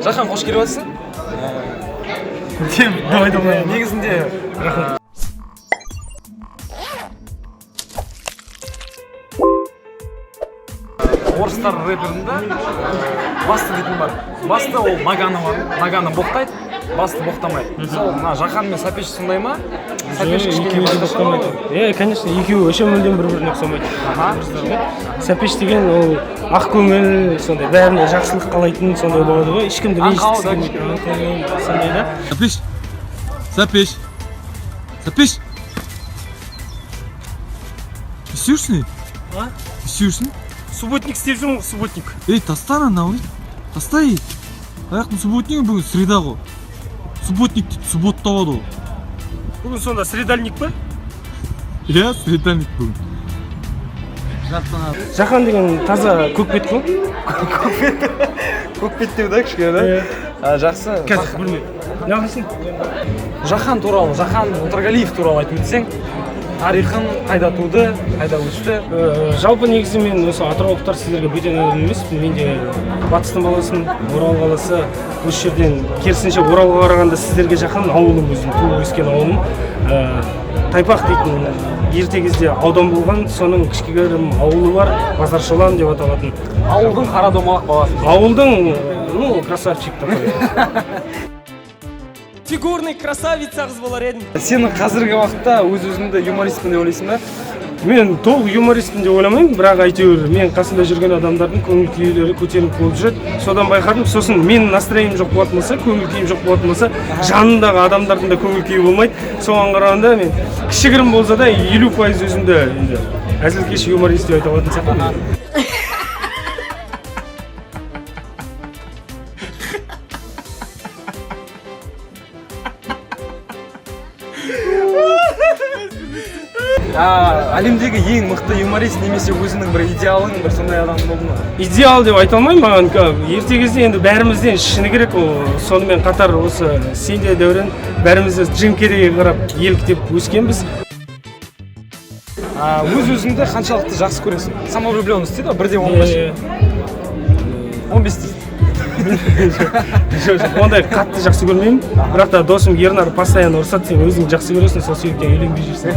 Жахан, қош келіп жатсың? Давай. Негізінде орыстар рэперінде басты дейтін бар. Басты ол наганы бар. Наганы боқтайды, басты боқтамайды. Сол мына Жахан мен Сапеш сондай ма? Сапеш кішкене боқтамайды. Конечно, екеуі өше мүлдем бір-біріне ұқсамайды. Сапеш деген ол ақ көңіл, сондай бәріне жақсылық қалайтын сондай болады ғой. Ешкімді ренжіткісі келмейді. Сондай да. Сапеш. Исюшный? А? Исюшный? Субботник істеп жүрмін, субботник. Таста анау. Тастай. Аяқтың субботнигі бүгін среда ғой. Субботник дейді, суббот табады ол. Бүгін сонда средальник па? Иә, средальник бүгін. Жахан деген таза көкбет қой. көкбет деу да кішкене да? Жақсы. Қазір білмеймін. Неғылсын? Жахан туралы, Жахан Отарғалиев туралы айтып өтсең, тарихын, қайда туды, қайда өсті? Жалпы негізі мен осы атыраулықтар сіздерге бөтен адам емеспін. Мен де батыстың баласымын, Орал қаласы. Осы жерден керісінше Оралға қарағанда сіздерге жақын ауылым өзім, туып өскен ауылым. Тайпақ дейтін ерте кезде аудан болған, соның кішігірім ауылы бар, Базаршолан деп аталатын. Ауылдың қара домалақ баласы. Ауылдың, красавчик такой. Фигурный красавица қыз болар едім. Сен қазіргі уақытта өз-өзіңді юмористпін деп ойлайсың ба? Мен толық юмористпін деп ойламаймын, бірақ әйтеуір мен қасында жүрген адамдардың көңіл күйлері көтеріліп болып жүреді. Содан байқадым, сосын менің настроением жоқ болатын болса, көңіл күйім жоқ болатын болса, жанындағы адамдардың да көңіл күйі болмайды. Соған қарағанда мен кішігірім болса да 50% өзімді енді әзілкеш юморист деп айта алатын сияқтымын. Әлемдегі ең мықты юморист немесе өзінің бір идеалың, бір сондай адам болды ма? Идеал деп айта алмаймын, маған ерте кезде енді бәрімізден шыны керек, сонымен қатар осы сен де Дәурен бәріміз Джим Керриге қарап еліктеп өскенбіз. Өз-өзіңді қаншалықты жақсы көресің? Самовлюбленность дейді, 1-15. 15 дейді. Ондай қатты жақсы көрмеймін, бірақ та досым Ернар постоянно ұрсады, сен өзің жақсы көресің, сол себептен үйленбей жүрсің.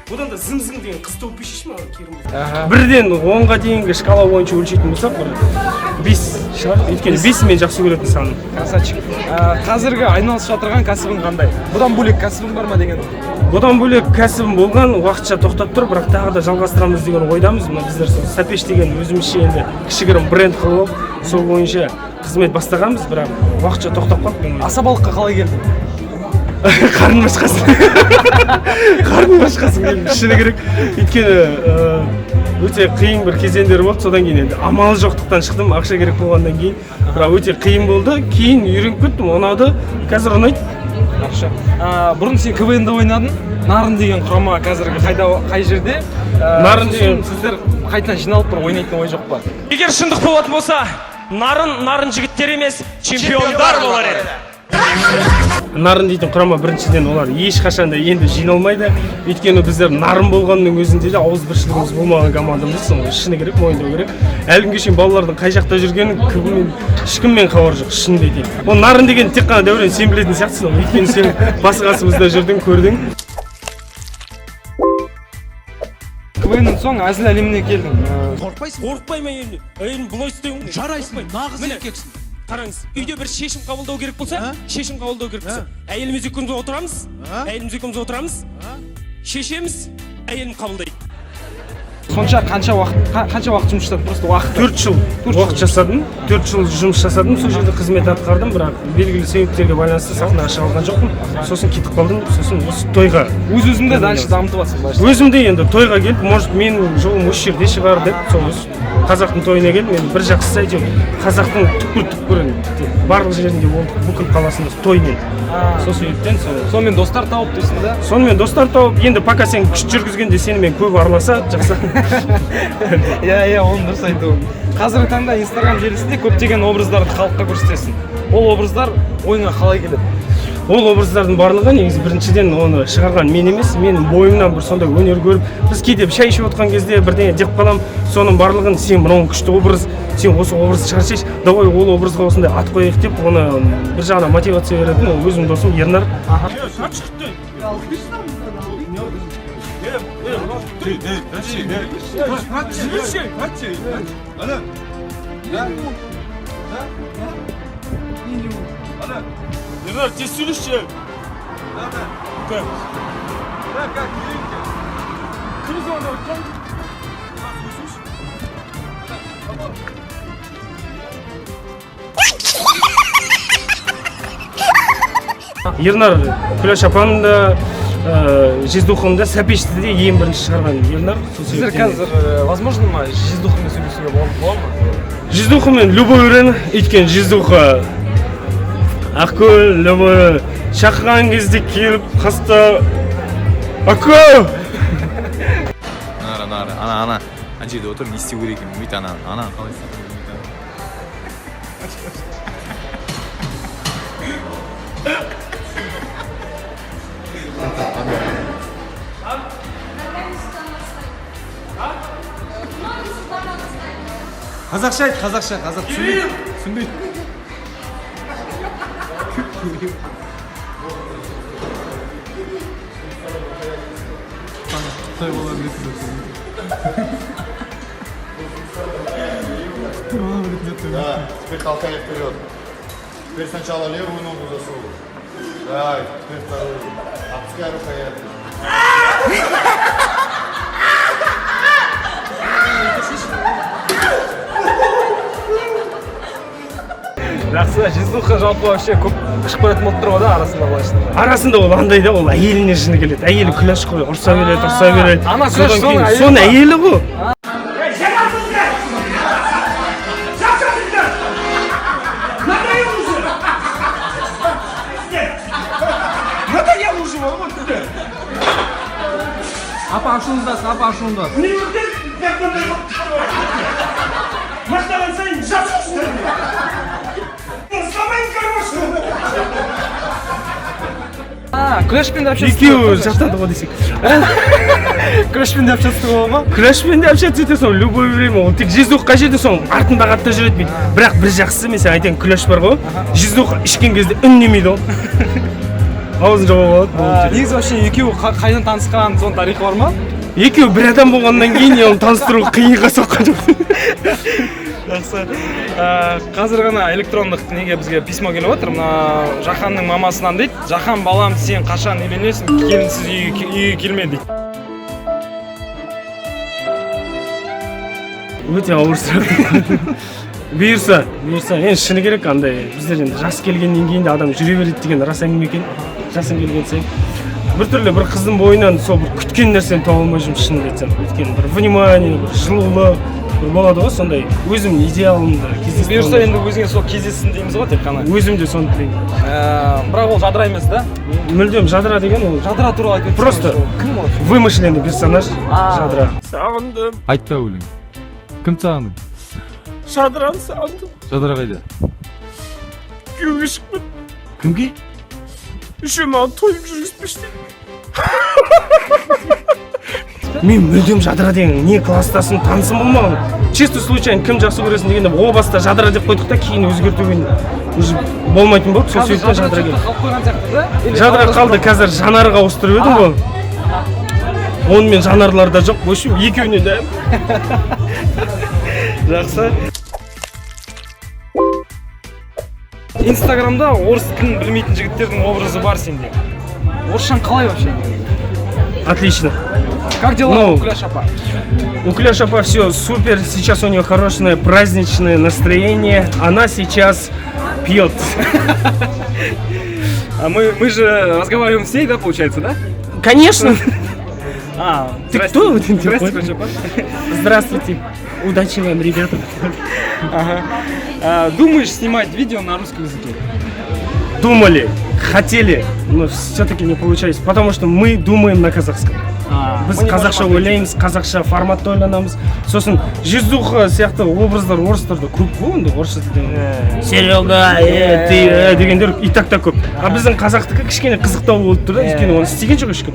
Бұдан да зым-зың деген қыз тауып берші маған керіміз. Бірден 10-ға дейінгі шкала бойынша өлшейтін болсақ, 5 шығар. Өйткені 5 мен жақсы көретін саным. Красавчик. Қазіргі айналысып жатырған кәсібің қандай? Бұдан бөлек кәсібің бар ма деген? Бұдан бөлек кәсібім болған, уақытша тоқтап тұр, бірақ тағы да жалғастырамыз деген ойдамыз. Біздер Сапеш деген өзімізше енді кішігірім бренд қылып, сол бойынша қызмет бастағанбыз, бірақ уақытша тоқтап қалдық. Асабалыққа қалай келдің? Қарын башқасын келдім, шыны керек. Өйткені өте қиын бір кезеңдер болды, содан кейін енді амалы жоқтықтан шықтым, ақша керек болғаннан кейін. Бірақ өте қиын болды, кейін үйреніп кеттім, ұнады, қазір ұнайды. Жақсы. Бұрын сен КВН-де ойнадың, Нарын деген құрама қазіргі қай жерде? Нарын деген сіздер қайтадан жиналып бір ойнайтын ой жоқ па? Егер шындық болатын болса, нарын жігіттер емес, чемпиондар болар еді. Нарын дейтін құрама біріншіден олар ешқашанда енді жиналмайды. Өйткені біздер нарын болғанның өзінде де ауызбіршілігіміз болмаған командамыз, шыны керек, мойындау керек. Әлі күнге шейін балалардың қай жақта жүргенін ешкіммен хабар жоқ, шын дейтін. Ол нарын деген тек қана Дәурен сен білетін сияқтысың, өйткені сен басы қасымызда жүрдің, көрдің. КВН-нің соң әзіл әлеміне келдің. Қорықпаймын әйеліне. Әйелім бұлай істеуің жарайсың, нағыз еркексің. Қараңыз, үйде бір шешім қабылдау керек болса, әйеліміз екеуміз отырамыз, шешеміз, әйелім қабылдайды. Сонша қанша уақыт жұмыс жасадың? Просто уақыт. 4 жыл уақыт жасадым, 4 жыл жұмыс жасадым, сол жерде қызмет атқардым, бірақ белгілі себептерге байланысты сахнаға шыға алған жоқпын. Сосын кетіп қалдым, сосын осы тойға. Өз-өзіңді дальше дамытып жатсың ба? Өзімде енді тойға келіп, может менің жолым осы жерде шығар деп, сол қазақтың тойына келіп, мен бір жақсысы әйтеуір қазақтың түкпір-түкпірін барлық жерінде болдық, бүкіл қаласында тоймен. Сол себептен сонымен достар тауып дейсің да? Сонымен достар тауып, енді пока сен күш жүргізгенде сенімен көп араласа, жақсы. Иә, оны дұрыс айту. Қазіргі таңда Инстаграм желісінде көптеген образдарды халыққа көрсетесің. Ол образдар ойыңа қалай келеді? ол образдардың барлығы негізі біріншіден оны шығарған мен емес, менің бойымнан бір сондай өнер көріп, біз кейде шай ішіп отқан кезде бірдеңе деп қалам, соның барлығын сен мынау күшті образ, сен осы образды шығарсайшы, давай ол образға осындай ат қояйық деп, оны бір жағынан мотивация беретін ол өзімнің досым Ернар. Ернар, тез сөйлесші. Ернар Күләш апаның да Жиздухымда Сәпешті де ең бірінші шығарған Ернар. Сіздер қазір возможно ма Жиздухымен сөйлесуге болады ма? Жиздухымен любой өрен, өйткені Жиздуха Ақкөл, любой шақырған кезде келіп, қаста Ақкөл! ана жерде отырып не істеу керек екенін бүйтіп ана қалай Қазақша айт, қазақша, қазақ түсінбейді. Да, теперь толкай вперед. Теперь сначала левую ногу засовывай. Давай, теперь вторую. Опускай рукоятку. Жақсы, Жиздуха жалпы вообще көп шығып баратын болып тұр ғой да арасында былайша. Арасында ол андай да, ол әйеліне жыны келеді. Әйелі Күләш қой, ұрса береді. Ана Күләш соның әйелі ғой. Апа ашуыңдасың, апа ашуыңдасың. Мақтаған сайын жасырсың. Сломай коробочку. Күләшпен де общаться Екеуі жатады ғой десек. Күләшпен де общаться болады ма? Күләшпен де общаться етесің, любой время. Ол тек Жиздуха жерде соң артында қатта жүреді бейді. Бірақ бір жақсысы, мен сен айтайын, Күләш бар ғой. Жиздуха ішкен кезде үннемейді ол. Аузын жауып алады. Негізі вообще екеуі қайдан танысқан, соның тарихы бар ма? Екеуі бір адам болғаннан кейін оны таныстыру қиынға соққан жоқ. Жақсы. Қазір ғана электрондық неге бізге письмо келіп отыр. Мына Жаханның мамасынан дейді. Жахан балам, сен қашан үйленесің? Келінсіз үйге келме дейді. Өте ауыр сұрақ. Бұйырса, енді шыны керек андай, біздер енді жас келгеннен кейін де адам жүре береді деген рас әңгіме екен. Жасың келген сайын. Біртүрлі бір қыздың бойынан сол бір күткен нәрсені таба алмай жүрмін, шынымды айтсам. Өйткені бір внимание, бір жылулық бір болады ғой, сондай өзім идеалымды кездестіріп. Бұйырса енді өзіңе сол кездессін дейміз ғой тек қана. Өзім де соны тілеймін. Бірақ ол жадыра емес да? Мүлдем жадыра деген ол Жадыра туралы айтып просто кім ол? вымышленный персонаж жадыра. Сағындым. Айтпа өлең. Кім сағындың? Жадыраны сағындым. Жадыра қайда? Күйеуге шықпын. Кімге? Үшеу маған тойып жүргізбешті. Мен мүлдем жадыра деген не класстасым танысым болмаған. Чисто случайно кім жақсы көресің дегенде о баста жадыра деп қойдық та кейін өзгертуге уже болмайтын болды. Сол себептен жадыра келді. Жадыра қалды, қазір жанарға ауыстырып едім ғой. Онымен жанарларда жоқ, в общем екеуіне де. Жақсы. Инстаграмда орыс тілін білмейтін жігіттердің образы бар сенде. Орысшаң қалай вообще? Отлично. Как дела у Күләш апа? У Күләш апа все супер, сейчас у нее хорошее праздничное настроение, она сейчас пьет. А мы же разговариваем с ней, да, получается, да? Конечно. Ты кто? Здравствуйте, Күләш апа. Здравствуйте. Удачи вам, ребята. Думаешь снимать видео на русском языке? думали, хотели, но все-таки не получается, потому что мы думаем на казахском. Біз қазақша ойлаймыз, қазақша форматта ойланамыз. Сосын Жизуха сияқты образдар орыстарда көп қой, енді орысша тілде. Серега, ты дегендер и так көп. А біздің қазақтікі кішкене қызықтау болып тұр да, өйткені оны істеген жоқ ешкім.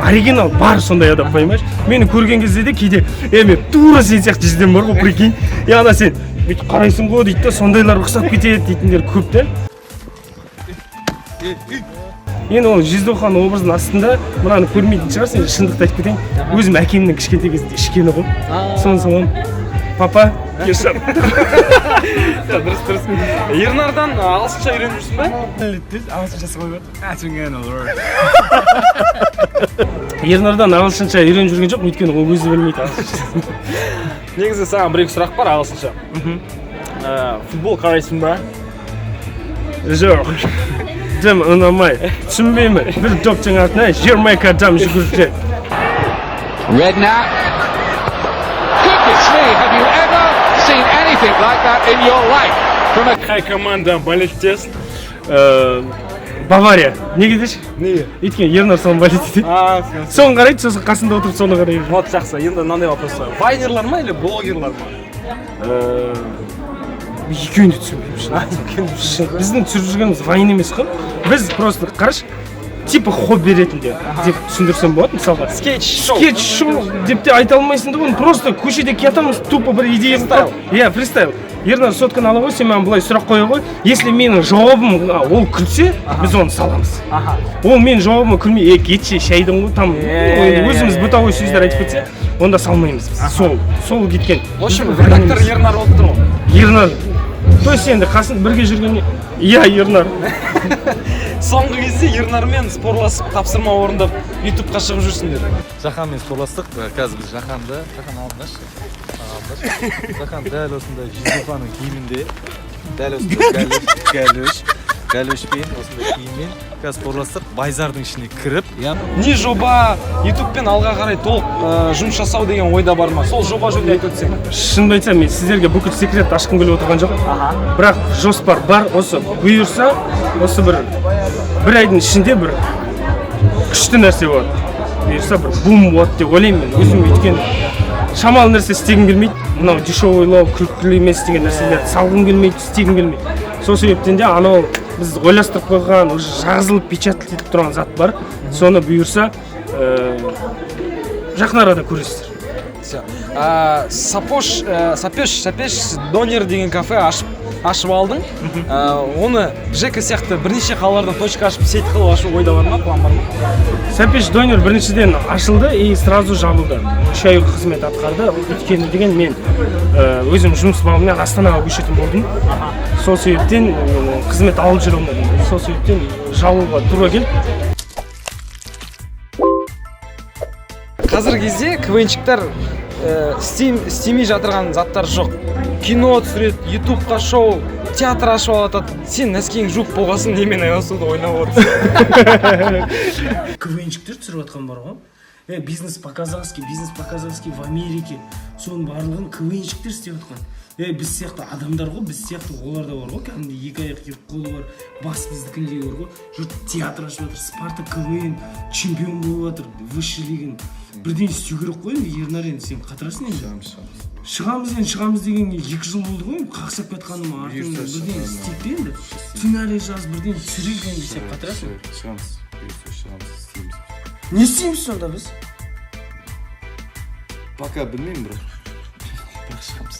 Оригинал бар сондай адам, понимаешь? Мені көрген кезде де кейде, мен тура сен сияқты жүзден бар ғой, прикинь. Ана сен бүйтіп қарайсың ғой дейді да, сондайлар ұқсап кетеді дейтіндер көп та. Енді ол Жиздоханың образының астында мынаны көрмейтін шығарсың, шындықты айтып кетейін. Өзім әкемнің кішкентай кезінде ішкені ғой. Соны папа, кешір. Дұрыс. Ернардан ағылшынша үйреніп жүрсің бе? ағылшыншасы қойып Ернардан ағылшынша үйреніп жүрген жоқ, өйткені ол өзі білмейді ағылшынша. Негізі саған бір-екі сұрақ бар ағылшынша. Футбол қарайсың ба? Жоқ. Жем ұнамай, түсінбеймін. Бір доптың артына Жермайка адам жүгіріп жүр. Redknapp. Goodness me, have you ever seen anything like that in your life? From a Қай команда болеть етесің? Бавария. Неге деші? Неге? Өйткені Ернар соны болеть етеді. Соны қарайды, сосын қасында отырып соны қарайды. Вот жақсы, енді мынандай вопрос бар. Вайнерлар ма или блогерлар ма? Екеуін де түсінбеймін. Біздің түсіріп жүргеніміз вайн емес қой. Біз просто қараш, типа хобби ретінде деп түсіндірсем болады, мысалға. Скетч-шоу деп те айта алмайсың да, оны просто көшеде кетамыз, тупо бір идея. Иә, фристайл. Ернар сотканы ала ғой, сен маған былай сұрақ қоя ғой. Если менің жауабым ол күлсе, біз оны саламыз. Ол менің жауабыма күлмей, кетші, шайдың ғой, там өзіміз бытовой сөздер айтып кетсе, онда салмаймыз. Сол кеткен. В общем, редактор Ернар болып тұр ғой. Ернар. То есть енді қасын бірге жүргенде, иә, Ернар. Соңғы кезде Ернармен спорласып, тапсырма орындап, ютубқа шығып жүрсіңдер. Жаханмен спорластық, қазір біз Жахан алдынаш. Жахан дәл осындай Жиздоханың киімінде, дәл осындай галөшпен, осындай киіммен қазір спорластық, Байзардың ішіне кіріп. Не жоба, ютубпен алға қарай толық жұмыс жасау деген ойда бар ма? Сол жоба жөнінде айтып өтсең. Шынымды айтсам, мен сіздерге бүкіл секрет ашқым келіп отырған жоқ. Бірақ жоспар бар, осы бұйырса, осы бір айдың ішінде бір күшті нәрсе болады. Бұйырса бір бум болады деп ойлаймын мен. Өзім өйткені шамалы нәрсе істегім келмейді. Мынау дешевойлау, күлкілі емес деген нәрселерді салғым келмейді, істегім келмейді. Сол себептен де анау біз ойластырып қойған, уже жазылып, печатать етіп тұрған зат бар. Соны бұйырса жақын арада көресіздер. Сапеш донер деген кафе ашып алдың. Оны Жека сияқты бірнеше қалалардан точка ашып, сеть қылып ашу ойда бар ма, план бар ма? Сапеш донер біріншіден ашылды и сразу жабылды. 3 ай қызмет атқарды. Өйткені деген мен өзім жұмыс бабымен Астанаға көшетін болдым. Сол себептен қызмет алып жүре алмадым. Сол себептен жабылуға тура келді. Қазіргі кезде КВНщиктер істемей жатырған заттар жоқ. Кино түсіреді, ютубқа шоу, театр ашып алатады. Сен нәскең жуып болғасын немен айналысуды ойнап отырсың. КВНщиктер түсіріп жатқан бар ғой. Бизнес по-казахски в Америке. Соның барлығын КВНщиктер істеп жатқан. Біз сияқты адамдар ғой, біз сияқты олар да бар ғой. Кәдімгідей екі аяқ екі қолы бар. Бас біздікіндей бар ғой. Жұрт театр ашып жатыр, Спартак КВН чемпион болып жатыр, высший лиганың. Бірден істеу керек қой енді, Ернар енді сен қатырасың енді. Шығамыз дегенге 2 жыл болды ғой, қақсап кетқаным артынан бірден істейік те енді. Сценарий жаз, бірден түсірейік енді сен қатырасың. Шығамыз, істейміз. Не істейміз сонда біз? Пока білмеймін, бірақ шығамыз.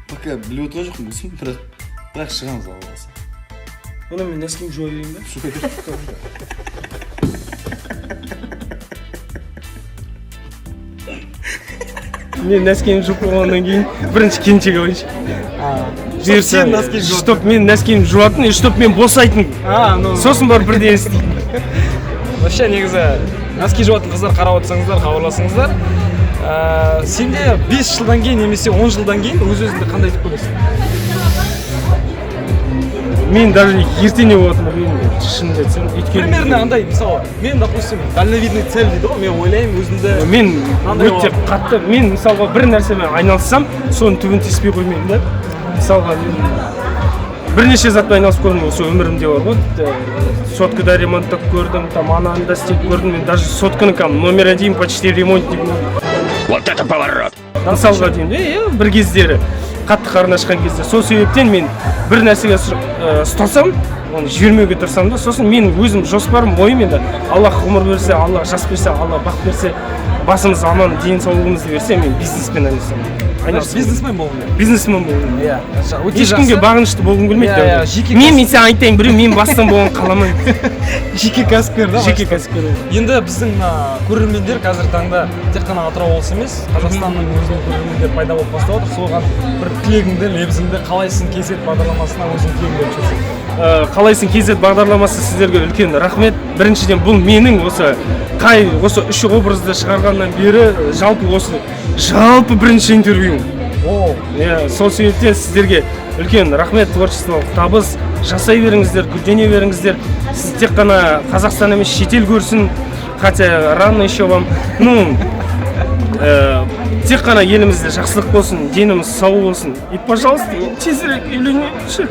Пока біліп отырған жоқпын болсын, бірақ шығамыз алғасы. Оны мен нәскем жуа берейін бе? Мен нәскем жуып болғаннан кейін бірінші келіншек алайыншы. Чтоб мен нәскем жуатын, и чтоб мен босайтын. Сосын бар бірден істейін. Вообще негізі нәски жуатын қыздар қарап отырсаңыздар, хабарласыңыздар. Сенде 5 жылдан кейін немесе 10 жылдан кейін өз-өзіңді қандай етіп көресің? Мен даже ертене болатынын білмеймін, шынымды айтсам. Примерно андай, мысалы, мен, допустим, дальновидный цель дейді ғой, мен ойлаймын өзімді. Мен өте қатты, мен мысалға бір нәрсемен айналыссам, соның түбін теспей қоймаймын да. Мысалға бірнеше затпен айналысып көрдім осы өмірімде бар ғой. Соткада ремонттап көрдім, там ананы да істеп көрдім. Мен даже сотканың номер 1 почти ремонтник болдым. Вот это поворот! Мысалға деймін, бір кездері қатты қарны ашқан кезде. Сол себептен мен бір нәрсеге ұсталсам, оны жібермеуге тырысамын да. Сосын мен өзім жоспарым ойым енді. Аллах ғұмыр берсе, Аллах жас берсе, Аллах бақ берсе, басымыз аман, денсаулығымызды берсе, мен бизнеспен айналысамын. Бизнесмен болғым келеді. Бизнесмен болғым келеді. Иә. Өте Ешкімге бағынышты болғым келмейді. Мен саған айтайын, біреу мен бастан болған қаламаймын. Жеке кәсіпкер да. Жеке кәсіпкер. Енді біздің көрермендер қазіргі таңда тек қана Атырау облысы емес, Қазақстанның өзінің көрермендері пайда болып бастап отыр. Соған бір тілегіңді, лебізіңді қалайсың KZ бағдарламасына өзің тілегіңді айтып қалайсың KZ бағдарламасы сіздерге үлкен рахмет. Біріншіден бұл менің осы 3 образды шығарғаннан бері жалпы бірінші интервьюм. Сол себептен сіздерге үлкен рахмет, творчестволық табыс, жасай беріңіздер, гүлдене беріңіздер. Сіз тек қана Қазақстан емес, шетел көрсін, хотя рано еще вам. Тек қана елімізде жақсылық болсын, деніміз сау болсын. И, пожалуйста, тезірек үйленейікші.